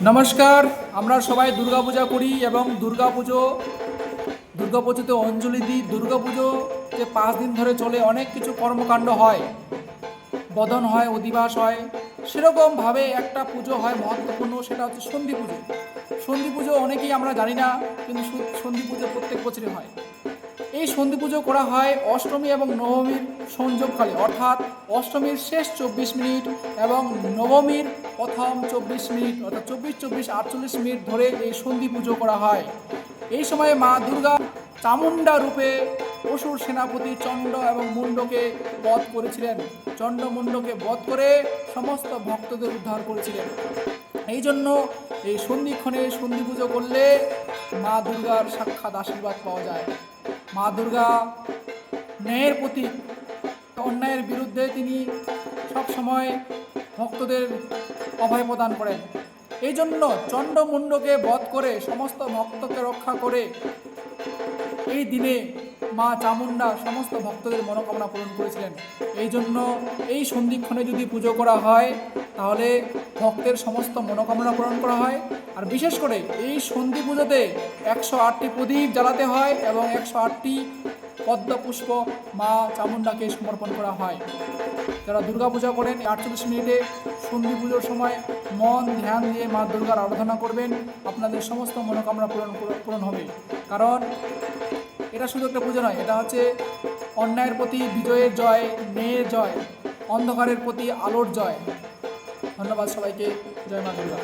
নমস্কার। আমরা সবাই দুর্গাপূজা করি এবং দুর্গাপুজোতে অঞ্জলি দিই। দুর্গাপুজোতে 5 দিন ধরে চলে, অনেক কিছু কর্মকাণ্ড হয়, বদন হয়, অধিবাস হয়। সেরকমভাবে একটা পুজো হয় মহত্বপূর্ণ, সেটা হচ্ছে সন্ধি পুজো। সন্ধি পুজো অনেকেই আমরা জানি না, কিন্তু সন্ধি পুজো প্রত্যেক বছরই হয়। এই সন্ধি পুজো করা হয় অষ্টমী এবং নবমীর সংযোগকালে, অর্থাৎ অষ্টমীর শেষ 24 মিনিট এবং নবমীর প্রথম 24 মিনিট, অর্থাৎ 24-24-48 মিনিট ধরে এই সন্ধি পুজো করা হয়। এই সময়ে মা দুর্গা চামুণ্ডা রূপে অসুর সেনাপতি চণ্ড এবং মুণ্ডকে বধ করেছিলেন। চণ্ড মুণ্ডকে বধ করে সমস্ত ভক্তদের উদ্ধার করেছিলেন। এই জন্য এই সন্ধিক্ষণে সন্ধি পুজো করলে মা দুর্গার সাক্ষাৎ আশীর্বাদ পাওয়া যায়। মা দুর্গা ন্যায়ের প্রতীক, অন্যায়ের বিরুদ্ধে তিনি সব সময় ভক্তদের অভয় প্রদান করেন। এই জন্য চণ্ডমুণ্ডকে বধ করে সমস্ত ভক্তকে রক্ষা করে এই দিনে মা চামুণ্ডা সমস্ত ভক্তদের মনোকামনা পূরণ করেছিলেন। এই জন্য এই সন্ধিক্ষণে যদি পুজো করা হয় তাহলে ভক্তের সমস্ত মনোকামনা পূরণ করা হয়। আর বিশেষ করে এই সন্ধি পুজোতে 108টি প্রদীপ জ্বালাতে হয় এবং 108টি পদ্মপুষ্প মা চামুণ্ডাকে সমর্পণ করা হয়। যারা দুর্গা পূজা করেন 48 মিনিটে সন্ধি পুজোর সময় মন ধ্যান দিয়ে মা দুর্গার আরাধনা করবেন, আপনাদের সমস্ত মনোকামনা পূরণ হবে। কারণ এটা শুধু একটা পুজো নয়, এটা হচ্ছে অন্যায়ের প্রতি বিজয়ের জয়, ন্যায়ের জয়, অন্ধকারের প্রতি আলোর জয়। ধন্যবাদ সবাইকে। জয় মা দুর্গা।